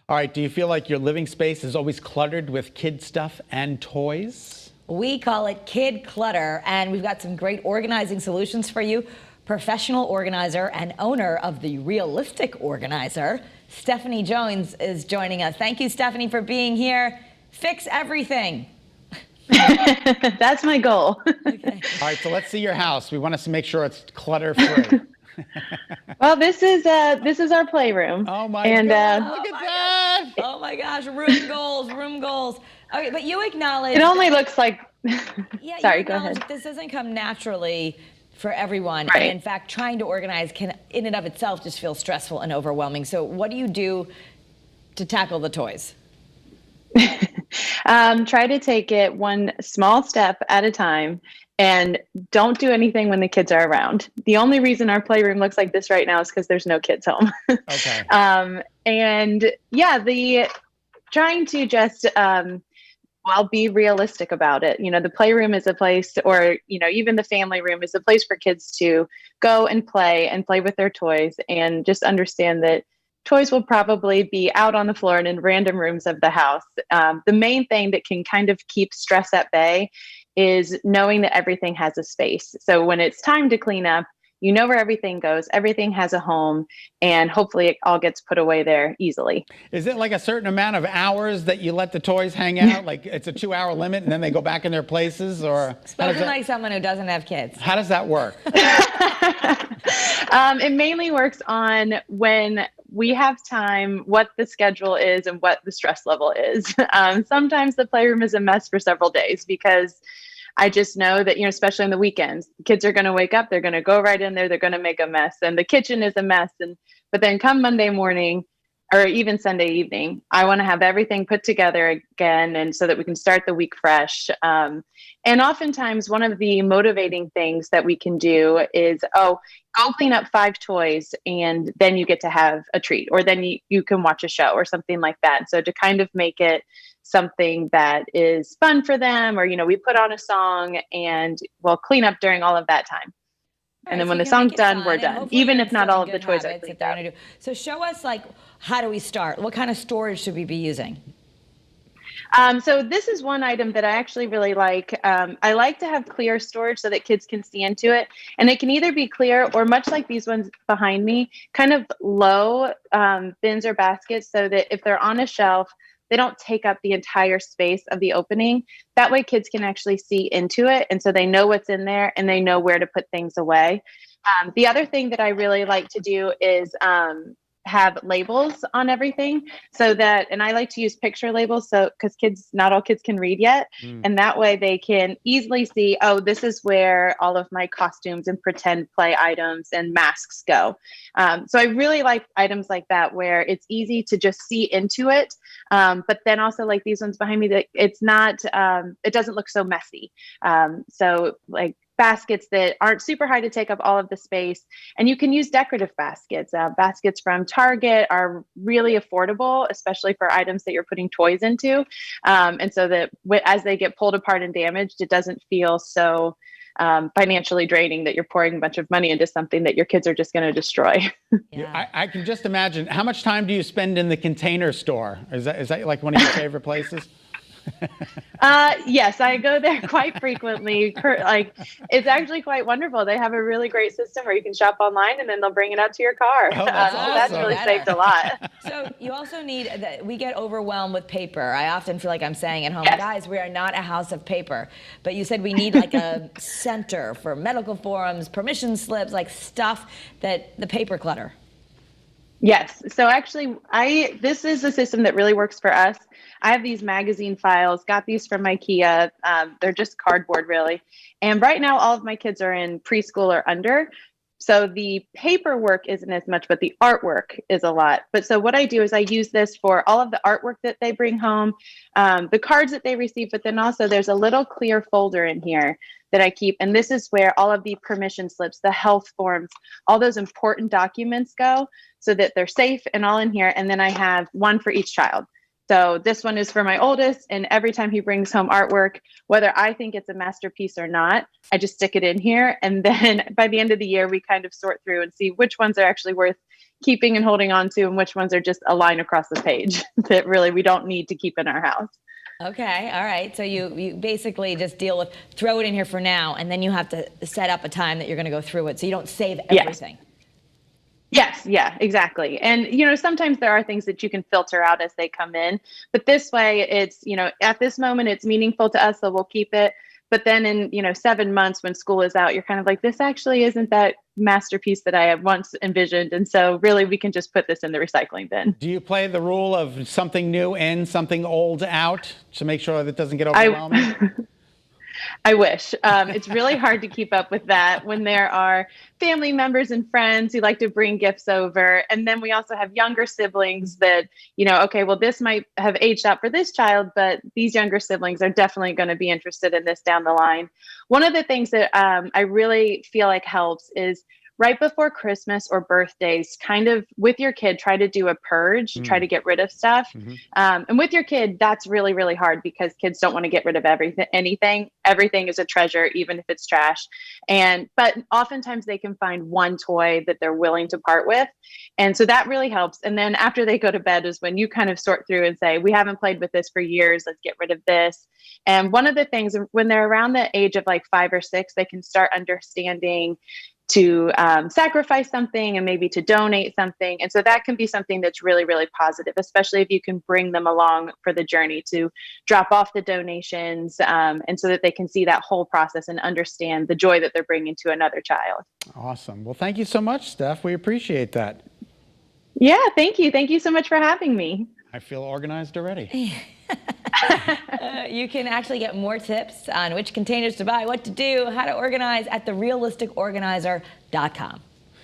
All right, do you feel like your living space is always cluttered with kid stuff and toys? We call it Kid Clutter, and we've got some great organizing solutions for you. Professional organizer and owner of the Realistic Organizer, Stefanie Jones, is joining us. Thank you, Stefanie, for being here. Fix everything. That's my goal. Okay. All right, so let's see your house. We want us to make sure it's clutter-free. Well, this is our playroom. Oh my and, God, look at that. Oh my gosh, room goals, room goals. Okay, but you acknowledge It only looks like. yeah, Sorry, you go acknowledge ahead. that this doesn't come naturally for everyone. Right. And in fact, trying to organize can, in and of itself, just feel stressful and overwhelming. So what do you do to tackle the toys? Try to take it one small step at a time and don't do anything when the kids are around. The only reason our playroom looks like this right now is because there's no kids home. Okay. And yeah, the trying to just well, be realistic about it. You know, the playroom is a place, or, you know, even the family room is a place for kids to go and play with their toys, and just understand that toys will probably be out on the floor and in random rooms of the house. The main thing that can kind of keep stress at bay is knowing that everything has a space. So when it's time to clean up, you know where everything goes, everything has a home, and hopefully it all gets put away there easily. Is it like a certain amount of hours that you let the toys hang out? Like it's a 2-hour limit and then they go back in their places? Or Spoken like someone who doesn't have kids. how does that work? It mainly works on when we have time, what the schedule is, and what the stress level is. Sometimes the playroom is a mess for several days because I just know that, you know, especially on the weekends, kids are going to wake up, they're going to go right in there, they're going to make a mess, and the kitchen is a mess. But then come Monday morning or even Sunday evening, I want to have everything put together again, and so that we can start the week fresh. And oftentimes one of the motivating things that we can do is, oh, go clean up 5 toys and then you get to have a treat, or then you can watch a show or something like that. So to kind of make it something that is fun for them, or, you know, we put on a song and we'll clean up during all of that time. And then when the song's done, we're done, even if not all of the toys are cleaned up. So show us, like, how do we start? What kind of storage should we be using? So this is one item that I actually really like. I like to have clear storage so that kids can see into it. And it can either be clear or, much like these ones behind me, kind of low bins or baskets, so that if they're on a shelf, they don't take up the entire space of the opening. That way kids can actually see into it. And so they know what's in there and they know where to put things away. The other thing that I really like to do is have labels on everything, so that, and I like to use picture labels, so because not all kids can read yet. And that way they can easily see, oh, this is where all of my costumes and pretend play items and masks go. So I really like items like that, where it's easy to just see into it, but then also, like these ones behind me, that it's not it doesn't look so messy. So like baskets that aren't super high to take up all of the space. And you can use decorative baskets. Baskets from Target are really affordable, especially for items that you're putting toys into. And so that as they get pulled apart and damaged, it doesn't feel so financially draining that you're pouring a bunch of money into something that your kids are just going to destroy. Yeah. I can just imagine. How much time do you spend in the Container Store? Is that like one of your favorite places? Yes, I go there quite frequently. Like, it's actually quite wonderful. They have a really great system where you can shop online and then they'll bring it out to your car. Oh, that's awesome. That's really saved a lot. So you also need, we get overwhelmed with paper. I often feel like I'm saying at home, Yes. guys, we are not a house of paper. But you said we need like a center for medical forms, permission slips, like stuff that the paper clutter. Yes. So actually, this is a system that really works for us. I have these magazine files, got these from IKEA. They're just cardboard, really. And right now, all of my kids are in preschool or under. So the paperwork isn't as much, but the artwork is a lot. But so what I do is I use this for all of the artwork that they bring home, the cards that they receive, but then also there's a little clear folder in here that I keep. And this is where all of the permission slips, the health forms, all those important documents go, so that they're safe and all in here. And then I have one for each child. So this one is for my oldest, and every time he brings home artwork, whether I think it's a masterpiece or not, I just stick it in here. And then by the end of the year, we kind of sort through and see which ones are actually worth keeping and holding on to, and which ones are just a line across the page that really we don't need to keep in our house. Okay, all right. So you basically just deal with throw it in here for now, and then you have to set up a time that you're going to go through it, so you don't save everything. Yes, yeah, exactly. And, sometimes there are things that you can filter out as they come in, but this way it's, at this moment it's meaningful to us, so we'll keep it. But then in, 7 months when school is out, you're kind of like, this actually isn't that masterpiece that I had once envisioned. And so really we can just put this in the recycling bin. Do you play the rule of something new in, something old out to make sure that it doesn't get I, overwhelming? I wish. It's really hard to keep up with that when there are family members and friends who like to bring gifts over. And then we also have younger siblings that, okay, well, this might have aged out for this child, but these younger siblings are definitely going to be interested in this down the line. One of the things that I really feel like helps is right before Christmas or birthdays, kind of with your kid, try to do a purge, try to get rid of stuff. And with your kid, that's really, really hard because kids don't want to get rid of anything. Everything is a treasure, even if it's trash. But oftentimes they can find one toy that they're willing to part with. And so that really helps. And then after they go to bed is when you kind of sort through and say, we haven't played with this for years. Let's get rid of this. And one of the things when they're around the age of like 5 or 6, they can start understanding to sacrifice something and maybe to donate something. And so that can be something that's really, really positive, especially if you can bring them along for the journey to drop off the donations and so that they can see that whole process and understand the joy that they're bringing to another child. Awesome. Well, thank you so much, Steph. We appreciate that. Yeah, thank you. Thank you so much for having me. I feel organized already. You can actually get more tips on which containers to buy, what to do, how to organize at therealisticorganizer.com.